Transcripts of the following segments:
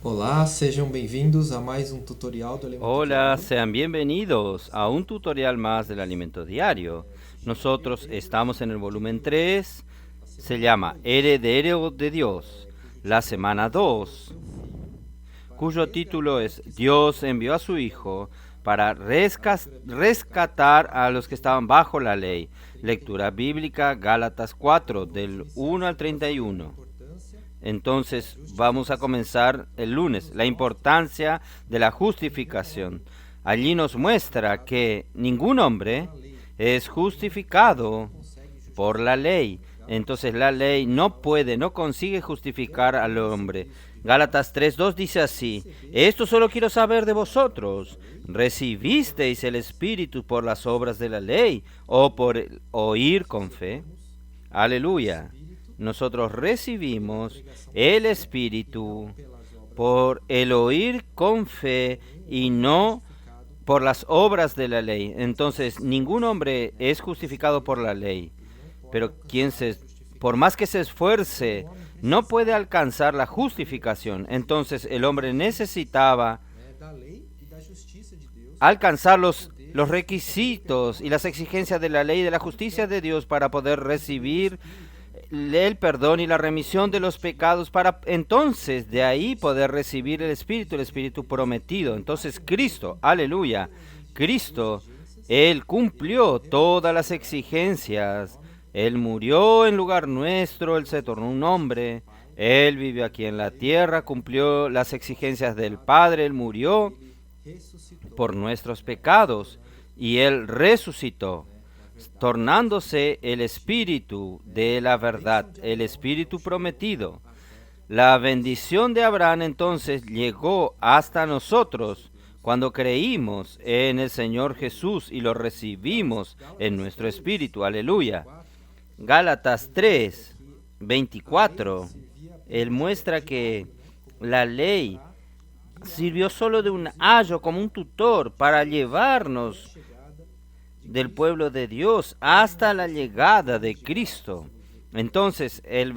Olá, sejam bem-vindos a mais um tutorial do Alimento Hola, Diário. sean bienvenidos a un tutorial más del alimento diario. Nosotros estamos en el volumen 3, se llama Heredero de Dios, la semana 2, cuyo título es Dios envió a su Hijo para rescatar a los que estaban bajo la ley. Lectura bíblica, Gálatas 4, del 1 al 31. Entonces vamos a comenzar el lunes, la importancia de la justificación. Allí nos muestra que ningún hombre es justificado por la ley. Entonces la ley no consigue justificar al hombre. Gálatas 3:2 dice así: esto solo quiero saber de vosotros. ¿Recibisteis el Espíritu por las obras de la ley o por el oír con fe? Aleluya. Nosotros recibimos el Espíritu por el oír con fe y no por las obras de la ley. Entonces, ningún hombre es justificado por la ley, pero por más que se esfuerce, no puede alcanzar la justificación. Entonces, el hombre necesitaba alcanzar los requisitos y las exigencias de la ley y de la justicia de Dios para poder recibir el perdón y la remisión de los pecados, para entonces de ahí poder recibir el Espíritu prometido. Entonces Cristo, aleluya, Cristo, Él cumplió todas las exigencias. Él murió en lugar nuestro, Él se tornó un hombre, Él vivió aquí en la tierra, cumplió las exigencias del Padre, Él murió por nuestros pecados y Él resucitó, tornándose el Espíritu de la verdad, el Espíritu prometido. La bendición de Abraham entonces llegó hasta nosotros cuando creímos en el Señor Jesús y lo recibimos en nuestro espíritu. Aleluya. Gálatas 3:24, él muestra que la ley sirvió solo de un ayo, como un tutor, para llevarnos del pueblo de Dios hasta la llegada de Cristo. Entonces, el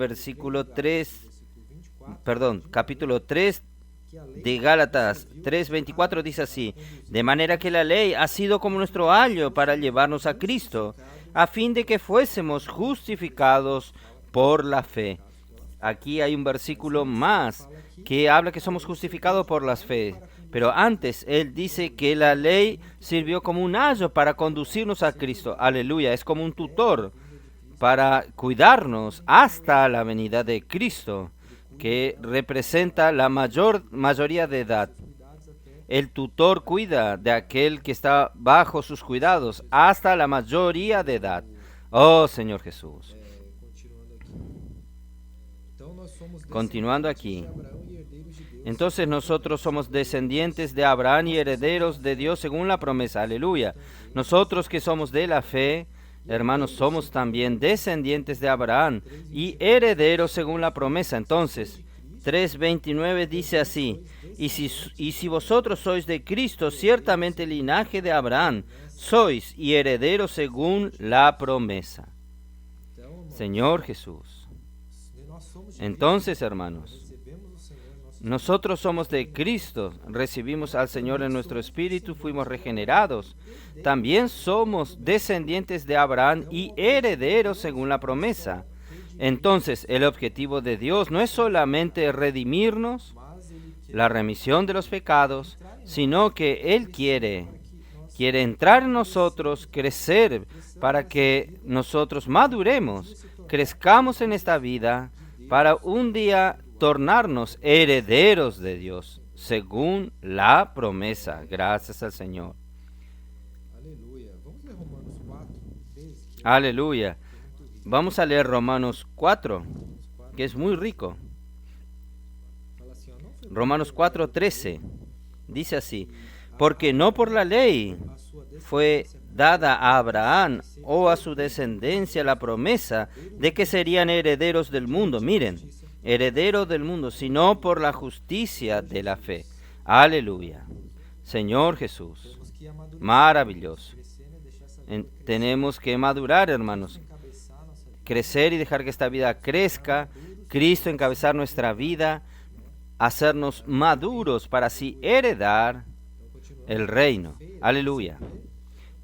capítulo 3 de Gálatas 3:24 dice así: de manera que la ley ha sido como nuestro ayo para llevarnos a Cristo, a fin de que fuésemos justificados por la fe. Aquí hay un versículo más que habla que somos justificados por la fe. Pero antes, él dice que la ley sirvió como un ayo para conducirnos a Cristo. Aleluya, es como un tutor para cuidarnos hasta la venida de Cristo, que representa la mayoría de edad. El tutor cuida de aquel que está bajo sus cuidados hasta la mayoría de edad. Oh, Señor Jesús. Continuando aquí. Entonces nosotros somos descendientes de Abraham y herederos de Dios según la promesa. Aleluya. Nosotros que somos de la fe, hermanos, somos también descendientes de Abraham y herederos según la promesa. Entonces, 3:29 dice así: y si vosotros sois de Cristo, ciertamente linaje de Abraham sois y herederos según la promesa. Señor Jesús. Entonces, hermanos, nosotros somos de Cristo, recibimos al Señor en nuestro espíritu, fuimos regenerados. También somos descendientes de Abraham y herederos según la promesa. Entonces, el objetivo de Dios no es solamente redimirnos, la remisión de los pecados, sino que Él quiere entrar en nosotros, crecer, para que nosotros maduremos, crezcamos en esta vida, para un día tornarnos herederos de Dios, según la promesa. Gracias al Señor. Aleluya. Vamos a leer Romanos 4, que es muy rico. Romanos 4:13 dice así: porque no por la ley fue dada a Abraham o a su descendencia la promesa de que serían herederos del mundo. Miren, heredero del mundo, sino por la justicia de la fe. Aleluya. Señor Jesús, maravilloso. Tenemos que madurar, hermanos, crecer y dejar que esta vida crezca, Cristo encabezar nuestra vida, hacernos maduros para así heredar el reino. Aleluya.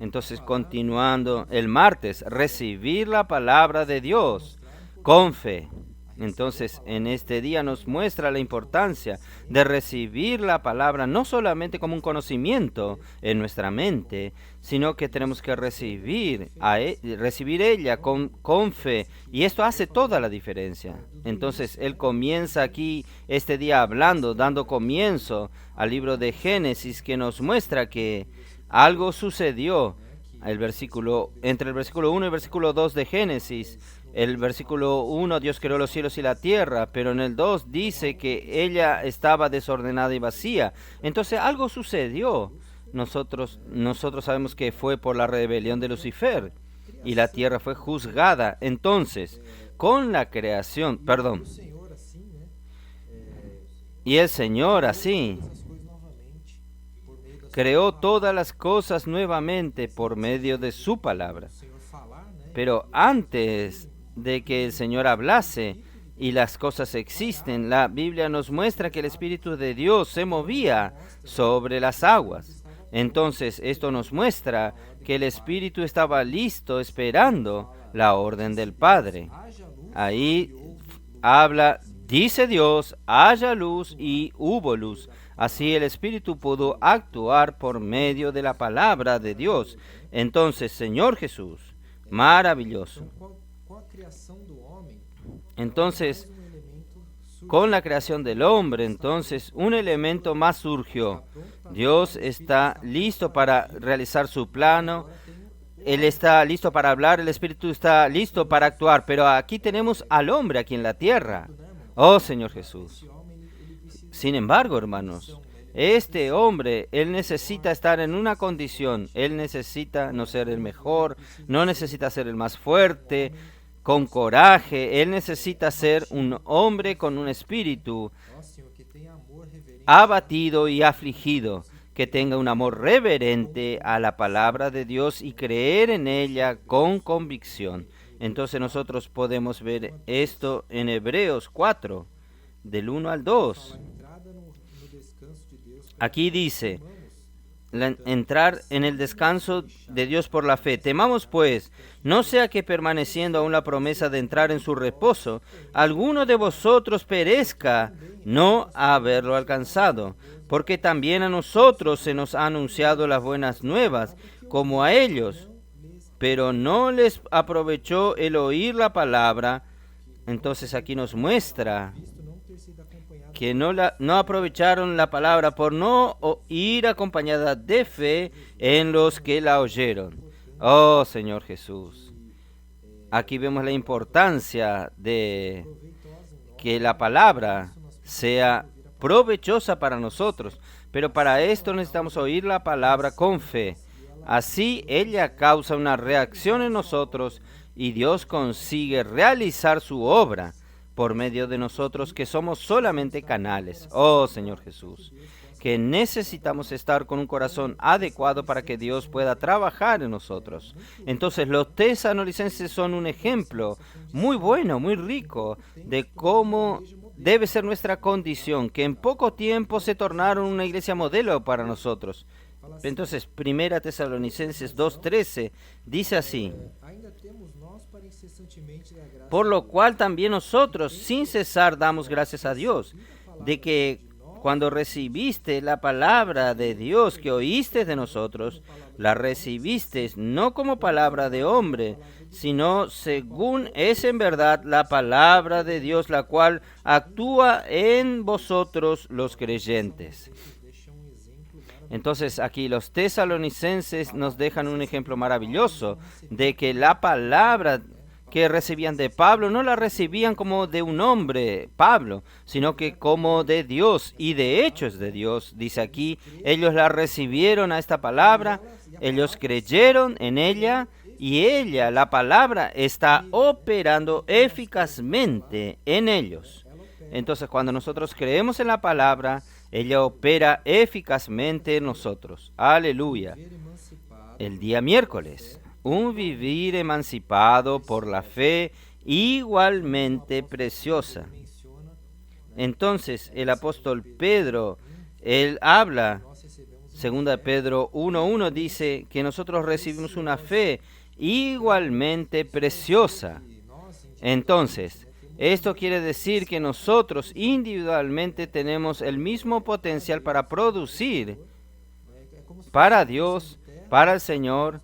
Entonces, continuando, el martes, recibir la palabra de Dios con fe. Entonces, en este día nos muestra la importancia de recibir la palabra no solamente como un conocimiento en nuestra mente, sino que tenemos que recibir ella con fe. Y esto hace toda la diferencia. Entonces, él comienza aquí este día hablando, dando comienzo al libro de Génesis, que nos muestra que algo sucedió. Entre el versículo 1 y el versículo 2 de Génesis, el versículo 1, Dios creó los cielos y la tierra, pero en el 2 dice que ella estaba desordenada y vacía. Entonces algo sucedió. Nosotros sabemos que fue por la rebelión de Lucifer y la tierra fue juzgada. Entonces, con la creación, y el Señor así creó todas las cosas nuevamente por medio de su palabra. Pero antes de que el Señor hablase y las cosas existen, la Biblia nos muestra que el Espíritu de Dios se movía sobre las aguas. Entonces, esto nos muestra que el Espíritu estaba listo esperando la orden del Padre. Ahí habla, dice Dios, haya luz y hubo luz. Así el Espíritu pudo actuar por medio de la palabra de Dios. Entonces, Señor Jesús, maravilloso. Entonces, con la creación del hombre, entonces, un elemento más surgió. Dios está listo para realizar su plano. Él está listo para hablar, el Espíritu está listo para actuar. Pero aquí tenemos al hombre aquí en la tierra. Oh, Señor Jesús. Sin embargo, hermanos, este hombre, él necesita estar en una condición. Él necesita no ser el mejor, no necesita ser el más fuerte, con coraje. Él necesita ser un hombre con un espíritu abatido y afligido, que tenga un amor reverente a la palabra de Dios y creer en ella con convicción. Entonces nosotros podemos ver esto en Hebreos 4, del 1 al 2. Aquí dice, entrar en el descanso de Dios por la fe. Temamos pues, no sea que permaneciendo aún la promesa de entrar en su reposo, alguno de vosotros perezca, no haberlo alcanzado. Porque también a nosotros se nos ha anunciado las buenas nuevas, como a ellos, pero no les aprovechó el oír la palabra. Entonces aquí nos muestra que no aprovecharon la palabra por no ir acompañada de fe en los que la oyeron. Oh, Señor Jesús. Aquí vemos la importancia de que la palabra sea provechosa para nosotros, pero para esto necesitamos oír la palabra con fe. Así ella causa una reacción en nosotros y Dios consigue realizar su obra por medio de nosotros, que somos solamente canales. Oh, Señor Jesús, que necesitamos estar con un corazón adecuado para que Dios pueda trabajar en nosotros. Entonces, los tesalonicenses son un ejemplo muy bueno, muy rico, de cómo debe ser nuestra condición, que en poco tiempo se tornaron una iglesia modelo para nosotros. Entonces, 1 Tesalonicenses 2:13 dice así: por lo cual también nosotros sin cesar damos gracias a Dios, de que cuando recibiste la palabra de Dios que oíste de nosotros, la recibiste no como palabra de hombre, sino según es en verdad la palabra de Dios, la cual actúa en vosotros los creyentes. Entonces aquí los tesalonicenses nos dejan un ejemplo maravilloso de que la palabra que recibían de Pablo no la recibían como de un hombre, Pablo, sino que como de Dios, y de hecho es de Dios. Dice aquí, ellos la recibieron a esta palabra, ellos creyeron en ella, y ella, la palabra, está operando eficazmente en ellos. Entonces, cuando nosotros creemos en la palabra, ella opera eficazmente en nosotros. Aleluya. El día miércoles, un vivir emancipado por la fe igualmente preciosa. Entonces, el apóstol Pedro, él habla, 2 Pedro 1:1 dice que nosotros recibimos una fe igualmente preciosa. Entonces, esto quiere decir que nosotros individualmente tenemos el mismo potencial para producir para Dios, para el Señor,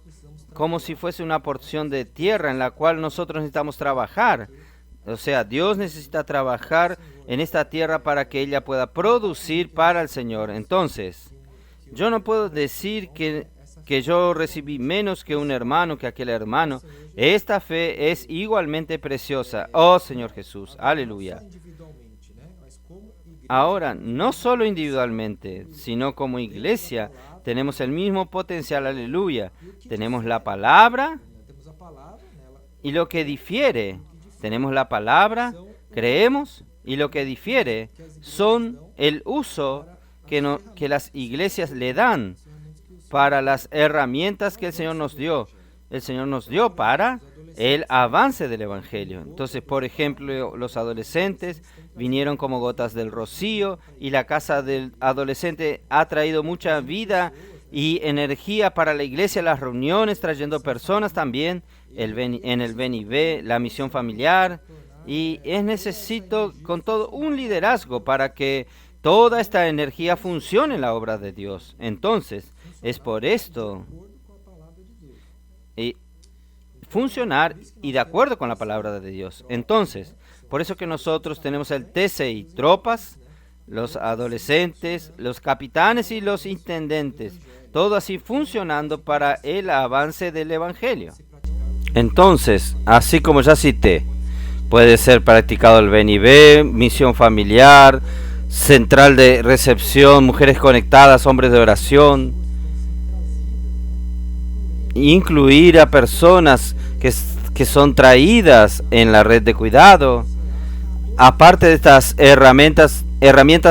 como si fuese una porción de tierra en la cual nosotros necesitamos trabajar. O sea, Dios necesita trabajar en esta tierra para que ella pueda producir para el Señor. Entonces, yo no puedo decir que yo recibí menos que un hermano, que aquel hermano. Esta fe es igualmente preciosa. Oh Señor Jesús, aleluya. Ahora, no solo individualmente, sino como iglesia, tenemos el mismo potencial, aleluya. Tenemos la palabra y lo que difiere. Tenemos la palabra, creemos, y lo que difiere son el uso que las iglesias le dan para las herramientas que el Señor nos dio. El Señor nos dio para el avance del Evangelio. Entonces, por ejemplo, los adolescentes vinieron como gotas del rocío y la casa del adolescente ha traído mucha vida y energía para la iglesia, las reuniones, trayendo personas también, en el Ven y Ve, la misión familiar. Y es necesario con todo un liderazgo para que toda esta energía funcione en la obra de Dios. Entonces, es por esto funcionar y de acuerdo con la palabra de Dios. Entonces, por eso que nosotros tenemos el TCI, tropas, los adolescentes, los capitanes y los intendentes, todo así funcionando para el avance del Evangelio. Entonces, así como ya cité, puede ser practicado el Ven y Ve, misión familiar, central de recepción, mujeres conectadas, hombres de oración, incluir a personas que son traídas en la red de cuidado. Aparte de estas herramientas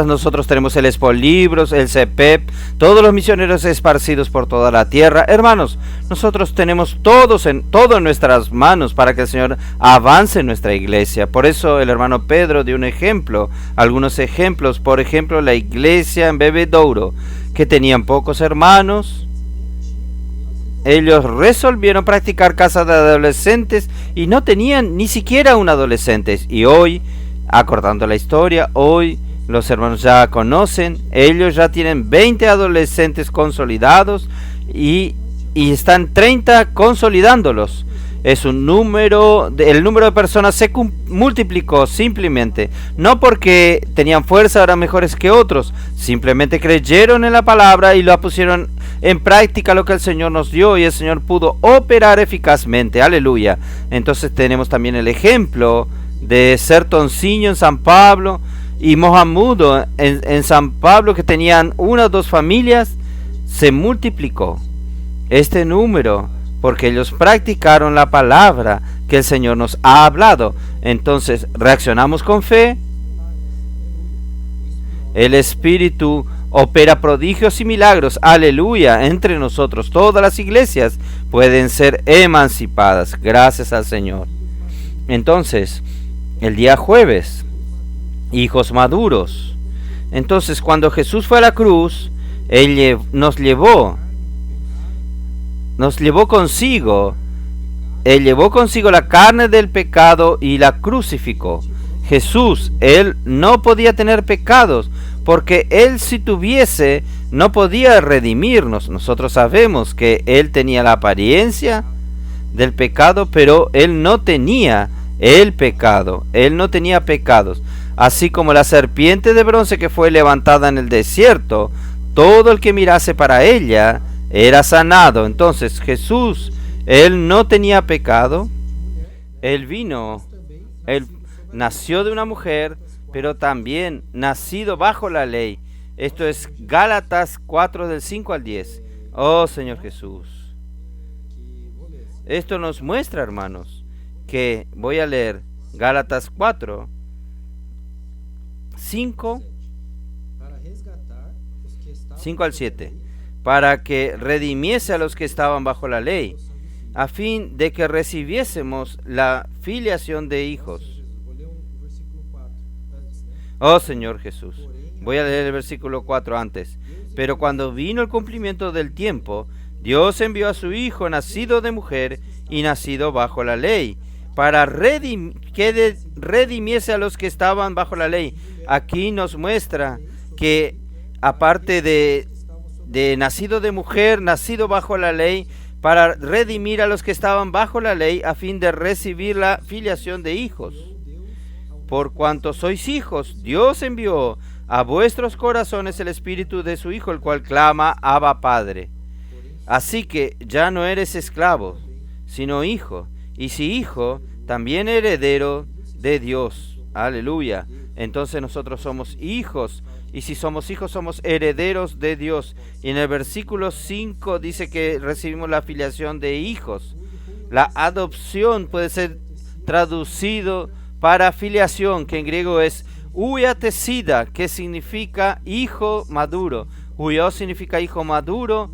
nosotros tenemos el Expolibros, el CEPEP, todos los misioneros esparcidos por toda la tierra. Hermanos, nosotros tenemos todo en nuestras manos para que el Señor avance en nuestra iglesia. Por eso el hermano Pedro dio un ejemplo, algunos ejemplos. Por ejemplo, la iglesia en Bebedouro, que tenían pocos hermanos. Ellos resolvieron practicar casa de adolescentes y no tenían ni siquiera un adolescente. Y hoy, acortando la historia, hoy los hermanos ya conocen, ellos ya tienen 20 adolescentes consolidados y están 30 consolidándolos. Es un número, el número de personas se multiplicó simplemente, no porque tenían fuerza, eran mejores que otros, simplemente creyeron en la palabra y lo pusieron en práctica lo que el Señor nos dio y el Señor pudo operar eficazmente, aleluya. Entonces tenemos también el ejemplo de Sertonciño en San Pablo y Mohamudo en San Pablo, que tenían una o dos familias, se multiplicó este número porque ellos practicaron la palabra que el Señor nos ha hablado. Entonces reaccionamos con fe, el Espíritu opera prodigios y milagros, aleluya, entre nosotros. Todas las iglesias pueden ser emancipadas, gracias al Señor. Entonces, el día jueves, hijos maduros. Entonces, cuando Jesús fue a la cruz, Él nos llevó consigo. Él llevó consigo la carne del pecado y la crucificó. Jesús, Él no podía tener pecados, porque Él, si tuviese, no podía redimirnos. Nosotros sabemos que Él tenía la apariencia del pecado, pero Él no tenía el pecado. Él no tenía pecados. Así como la serpiente de bronce que fue levantada en el desierto, todo el que mirase para ella era sanado. Entonces Jesús, Él no tenía pecado. Él nació de una mujer, pero también nacido bajo la ley. Esto es Gálatas 4 del 5 al 10. Oh Señor Jesús. Esto nos muestra, hermanos, que voy a leer Gálatas 4 5, 5 al 7, para que redimiese a los que estaban bajo la ley, a fin de que recibiésemos la filiación de hijos. Oh Señor Jesús, voy a leer el versículo 4 antes. Pero cuando vino el cumplimiento del tiempo, Dios envió a su Hijo, nacido de mujer y nacido bajo la ley, para que redimiese a los que estaban bajo la ley. Aquí nos muestra que aparte de nacido de mujer, nacido bajo la ley, para redimir a los que estaban bajo la ley, a fin de recibir la filiación de hijos. Por cuanto sois hijos, Dios envió a vuestros corazones el espíritu de su Hijo, el cual clama, Abba, Padre. Así que ya no eres esclavo, sino hijo, y si hijo, también heredero de Dios. Aleluya. Entonces nosotros somos hijos, y si somos hijos, somos herederos de Dios. Y en el versículo 5 dice que recibimos la filiación de hijos. La adopción puede ser traducido para filiación, que en griego es huiatesida, que significa hijo maduro. Huio significa hijo maduro,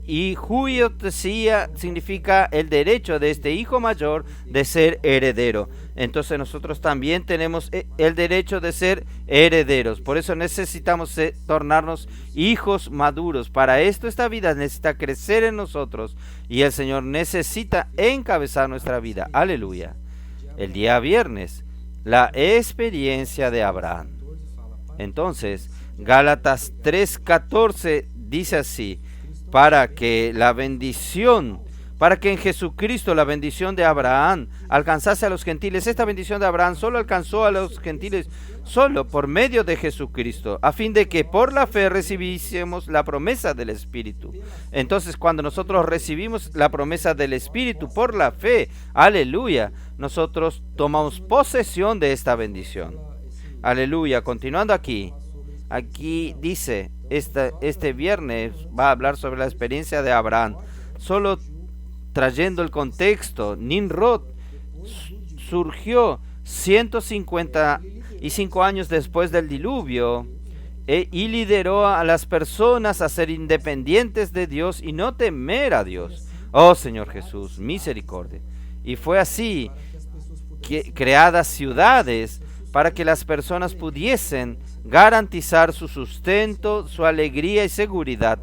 y huiotesia significa el derecho de este hijo mayor de ser heredero. Entonces nosotros también tenemos el derecho de ser herederos. Por eso necesitamos tornarnos hijos maduros. Para esto esta vida necesita crecer en nosotros, y el Señor necesita encabezar nuestra vida. Aleluya. El día viernes, la experiencia de Abraham. Entonces, Gálatas 3:14 dice así: para que en Jesucristo la bendición de Abraham alcanzase a los gentiles. Esta bendición de Abraham solo alcanzó a los gentiles solo por medio de Jesucristo, a fin de que por la fe recibiésemos la promesa del Espíritu. Entonces, cuando nosotros recibimos la promesa del Espíritu por la fe, aleluya, nosotros tomamos posesión de esta bendición. Aleluya. Continuando aquí dice, este viernes va a hablar sobre la experiencia de Abraham. Solo trayendo el contexto, Nimrod surgió 155 años después del diluvio y lideró a las personas a ser independientes de Dios y no temer a Dios. Oh Señor Jesús, misericordia. Y fue así que creadas ciudades para que las personas pudiesen garantizar su sustento, su alegría y seguridad.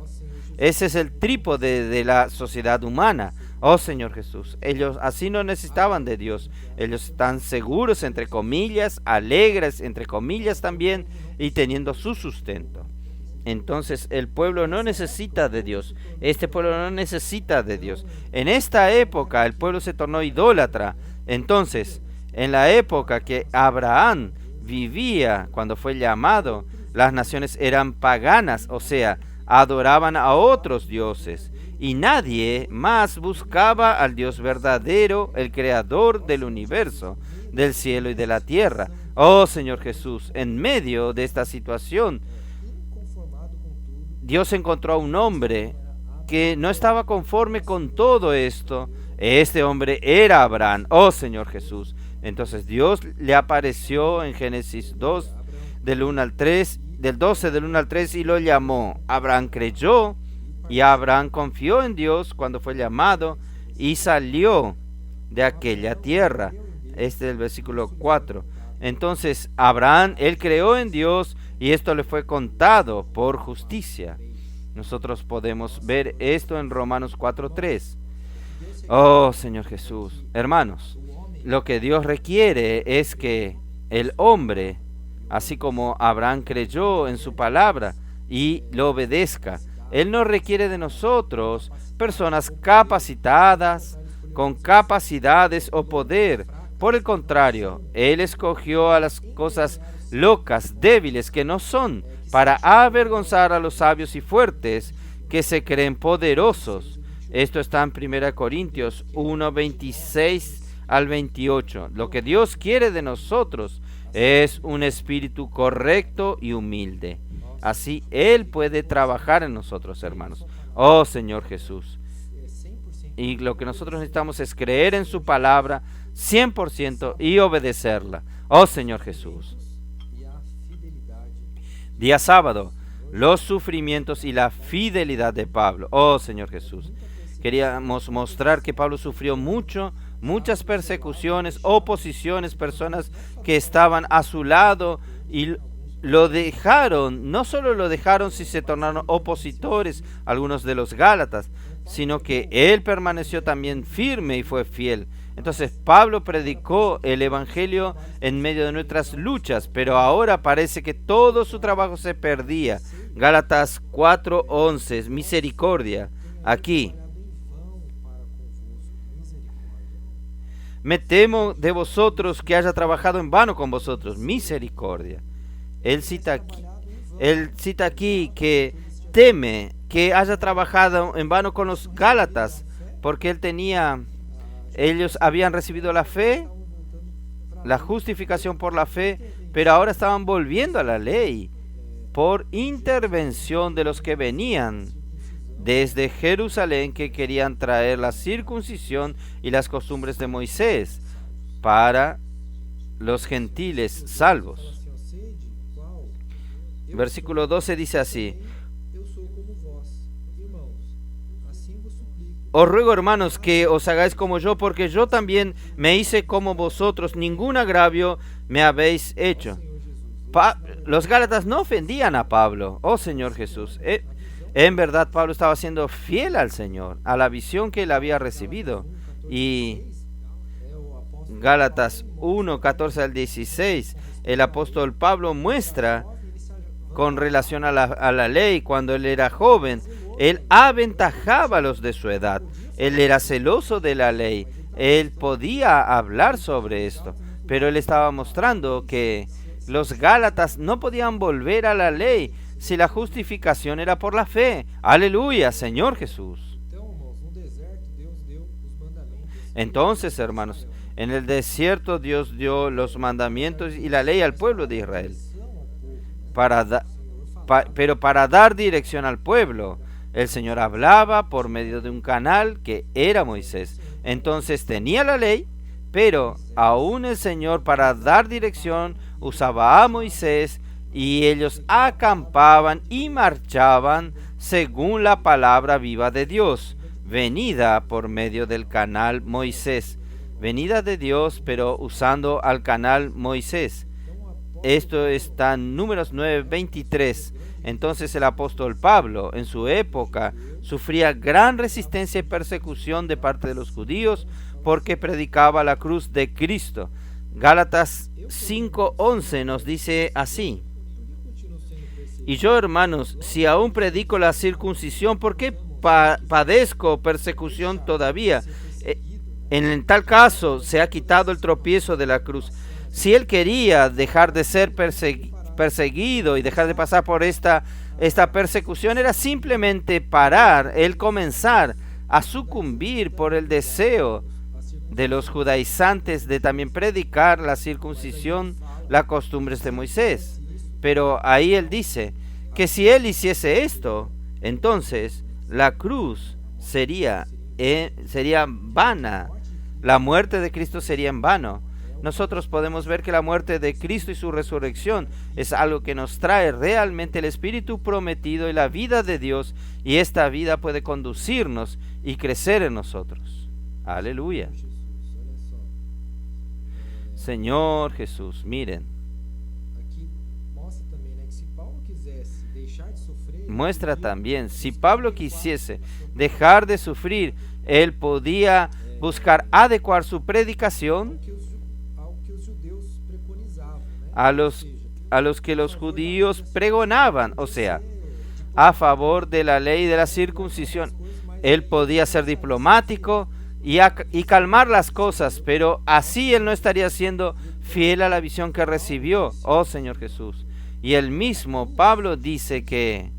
Ese es el trípode de la sociedad humana. Oh Señor Jesús, ellos así no necesitaban de Dios. Ellos están seguros, entre comillas, alegres, entre comillas también, y teniendo su sustento. Entonces el pueblo no necesita de Dios. Este pueblo no necesita de Dios. En esta época el pueblo se tornó idólatra. Entonces, en la época que Abraham vivía, cuando fue llamado, las naciones eran paganas, o sea, adoraban a otros dioses, y nadie más buscaba al Dios verdadero, el creador del universo, del cielo y de la tierra. Oh Señor Jesús, en medio de esta situación, Dios encontró a un hombre que no estaba conforme con todo esto. Este hombre era Abraham. Oh Señor Jesús. Entonces Dios le apareció en Génesis 2, del 1 al 3, del 12 del 1 al 3, y lo llamó. Abraham creyó, y Abraham confió en Dios cuando fue llamado, y salió de aquella tierra. Este es el versículo 4. Entonces Abraham, él creó en Dios, y esto le fue contado por justicia. Nosotros podemos ver esto en Romanos 4:3. Oh Señor Jesús, hermanos, lo que Dios requiere es que el hombre, así como Abraham creyó en su palabra y lo obedezca. Él no requiere de nosotros personas capacitadas, con capacidades o poder. Por el contrario, Él escogió a las cosas locas, débiles, que no son, para avergonzar a los sabios y fuertes, que se creen poderosos. Esto está en 1 Corintios 1:26 al 28. Lo que Dios quiere de nosotros es un espíritu correcto y humilde. Así Él puede trabajar en nosotros, hermanos. Oh Señor Jesús. Y lo que nosotros necesitamos es creer en su palabra 100% y obedecerla. Oh Señor Jesús. Día sábado, los sufrimientos y la fidelidad de Pablo. Oh Señor Jesús, queríamos mostrar que Pablo sufrió muchas persecuciones, oposiciones, personas que estaban a su lado y lo dejaron, no solo lo dejaron si se tornaron opositores, algunos de los Gálatas, sino que él permaneció también firme y fue fiel. Entonces Pablo predicó el evangelio en medio de nuestras luchas, pero ahora parece que todo su trabajo se perdía. Gálatas 4:11, misericordia. Aquí, me temo de vosotros que haya trabajado en vano con vosotros, misericordia. Él cita aquí que teme que haya trabajado en vano con los Gálatas, porque ellos habían recibido la fe, la justificación por la fe, pero ahora estaban volviendo a la ley por intervención de los que venían desde Jerusalén, que querían traer la circuncisión y las costumbres de Moisés para los gentiles salvos. Versículo 12 dice así: os ruego, hermanos, que os hagáis como yo, porque yo también me hice como vosotros, ningún agravio me habéis hecho. Los Gálatas no ofendían a Pablo, oh Señor Jesús. En verdad Pablo estaba siendo fiel al Señor, a la visión que él había recibido. Y Gálatas 1:14 al 16, el apóstol Pablo muestra con relación a la ley. Cuando él era joven, él aventajaba a los de su edad. Él era celoso de la ley. Él podía hablar sobre esto, pero él estaba mostrando que los Gálatas no podían volver a la ley si la justificación era por la fe. Aleluya, Señor Jesús. Entonces, hermanos, en el desierto Dios dio los mandamientos y la ley al pueblo de Israel, pero para dar dirección al pueblo, el Señor hablaba por medio de un canal que era Moisés. Entonces tenía la ley, pero aún el Señor, para dar dirección, usaba a Moisés, y ellos acampaban y marchaban según la palabra viva de Dios, venida por medio del canal Moisés. Venida de Dios, pero usando al canal Moisés. Esto está en Números 9:23. Entonces el apóstol Pablo, en su época, sufría gran resistencia y persecución de parte de los judíos porque predicaba la cruz de Cristo. Gálatas 5:11 nos dice así: y yo, hermanos, si aún predico la circuncisión, ¿por qué padezco persecución todavía? En tal caso se ha quitado el tropiezo de la cruz. Si él quería dejar de ser perseguido y dejar de pasar por esta persecución, era simplemente parar, él comenzar a sucumbir por el deseo de los judaizantes de también predicar la circuncisión, las costumbres de Moisés. Pero ahí él dice que si él hiciese esto, entonces la cruz sería vana, la muerte de Cristo sería en vano. Nosotros podemos ver que la muerte de Cristo y su resurrección es algo que nos trae realmente el Espíritu prometido y la vida de Dios, y esta vida puede conducirnos y crecer en nosotros. Aleluya. Señor Jesús, miren. Muestra también, si Pablo quisiese dejar de sufrir, él podía buscar adecuar su predicación a los que los judíos pregonaban, o sea, a favor de la ley de la circuncisión. Él podía ser diplomático y calmar las cosas, pero así él no estaría siendo fiel a la visión que recibió, oh Señor Jesús. Y el mismo Pablo dice que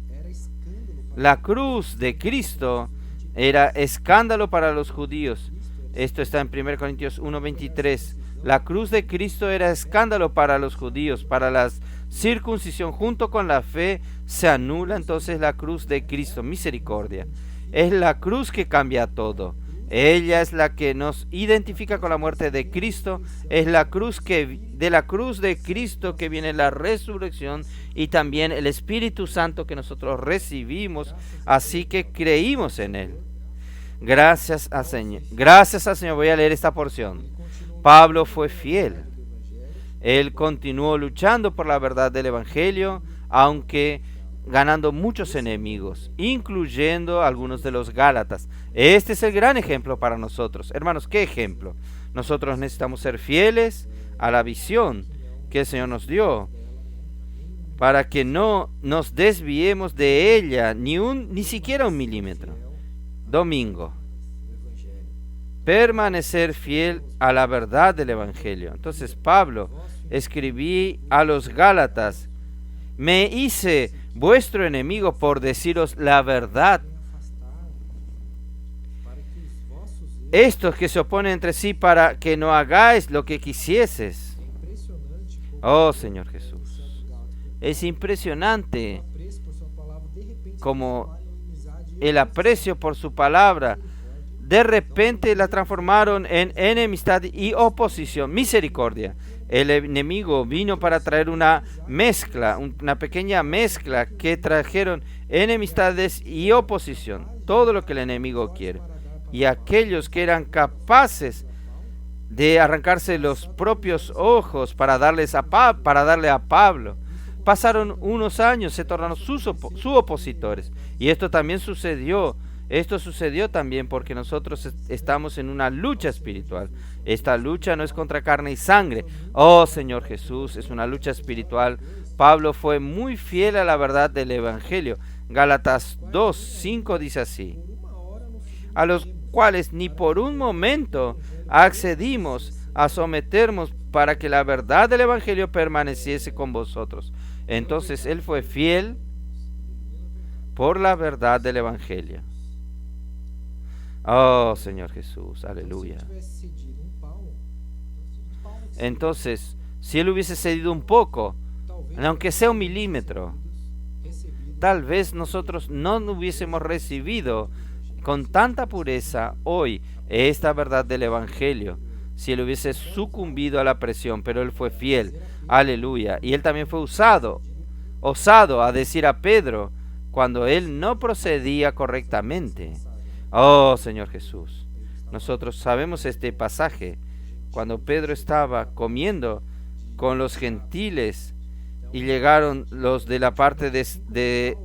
la cruz de Cristo era escándalo para los judíos. Esto está en 1 Corintios 1:23. La cruz de Cristo era escándalo para los judíos. Para la circuncisión junto con la fe se anula entonces la cruz de Cristo. Misericordia. Es la cruz que cambia todo. Ella es la que nos identifica con la muerte de Cristo. Es la cruz de la cruz de Cristo que viene la resurrección y también el Espíritu Santo que nosotros recibimos, así que creímos en Él. Gracias al Señor. Gracias al Señor. Voy a leer esta porción. Pablo fue fiel. Él continuó luchando por la verdad del Evangelio, aunque ganando muchos enemigos, incluyendo algunos de los Gálatas. Este es el gran ejemplo para nosotros. Hermanos, ¿qué ejemplo? Nosotros necesitamos ser fieles a la visión que el Señor nos dio, para que no nos desviemos de ella ni siquiera un milímetro. Domingo. Permanecer fiel a la verdad del Evangelio. Entonces Pablo escribí a los Gálatas: me hice vuestro enemigo por deciros la verdad. Estos que se oponen entre sí para que no hagáis lo que quisieses. Oh Señor Jesús, es impresionante como el aprecio por su palabra de repente la transformaron en enemistad y oposición. Misericordia. El enemigo vino para traer una mezcla, una pequeña mezcla que trajeron enemistades y oposición. Todo lo que el enemigo quiere. Y aquellos que eran capaces de arrancarse los propios ojos para darle a Pablo, pasaron unos años, se tornaron sus opositores. Y esto también sucedió. Esto sucedió también porque nosotros estamos en una lucha espiritual. Esta lucha no es contra carne y sangre. Oh Señor Jesús, es una lucha espiritual. Pablo fue muy fiel a la verdad del Evangelio. Gálatas 2:5 dice así: a los cuales ni por un momento accedimos a someternos para que la verdad del Evangelio permaneciese con vosotros. Entonces él fue fiel por la verdad del Evangelio. Oh Señor Jesús, aleluya. Entonces, si él hubiese cedido un poco, aunque sea un milímetro, tal vez nosotros no hubiésemos recibido con tanta pureza hoy esta verdad del Evangelio, si él hubiese sucumbido a la presión. Pero él fue fiel, aleluya. Y él también fue osado a decir a Pedro cuando él no procedía correctamente. Oh Señor Jesús, nosotros sabemos este pasaje, cuando Pedro estaba comiendo con los gentiles y llegaron los de la parte de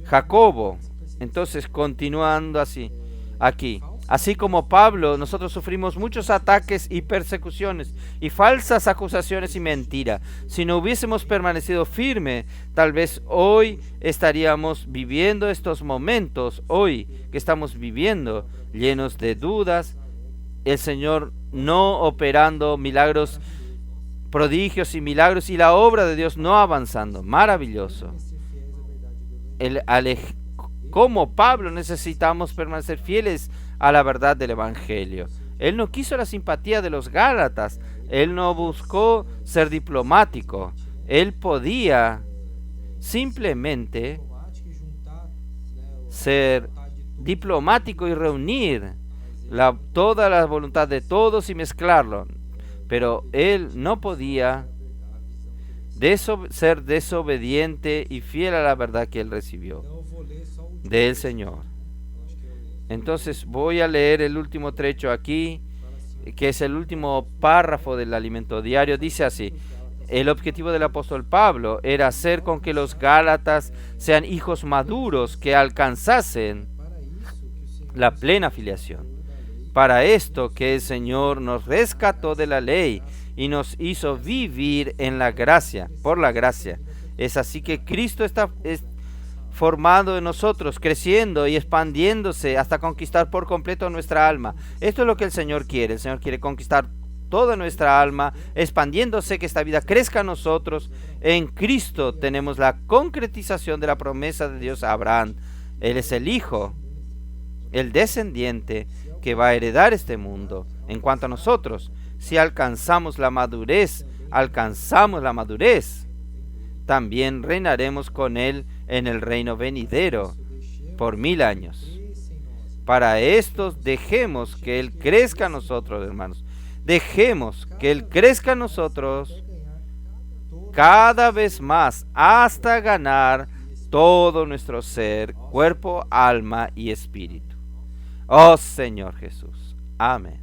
Jacobo. Entonces, continuando así, aquí, así como Pablo, nosotros sufrimos muchos ataques y persecuciones y falsas acusaciones y mentira. Si no hubiésemos permanecido firme, tal vez hoy estaríamos viviendo estos momentos, hoy que estamos viviendo, llenos de dudas, el Señor no operando milagros, prodigios y milagros, y la obra de Dios no avanzando. Maravilloso. Como Pablo necesitamos permanecer fieles a la verdad del Evangelio. Él no quiso la simpatía de los Gálatas. Él no buscó ser diplomático. Él podía simplemente ser diplomático y reunir toda la voluntad de todos y mezclarlo. Pero él no podía ser desobediente y fiel a la verdad que él recibió del Señor. Entonces voy a leer el último trecho aquí, que es el último párrafo del alimento diario. Dice así: el objetivo del apóstol Pablo era hacer con que los Gálatas sean hijos maduros que alcanzasen la plena filiación. Para esto que el Señor nos rescató de la ley y nos hizo vivir en la gracia, por la gracia. Es así que Cristo está formado en nosotros, creciendo y expandiéndose hasta conquistar por completo nuestra alma. Esto es lo que el Señor quiere. El Señor quiere conquistar toda nuestra alma, expandiéndose, que esta vida crezca en nosotros. En Cristo tenemos la concretización de la promesa de Dios a Abraham. Él es el Hijo, el descendiente que va a heredar este mundo. En cuanto a nosotros, si alcanzamos la madurez, también reinaremos con Él en el reino venidero por 1000 años. Para estos dejemos que Él crezca en nosotros, hermanos. Dejemos que Él crezca en nosotros cada vez más hasta ganar todo nuestro ser, cuerpo, alma y espíritu. Oh Señor Jesús. Amén.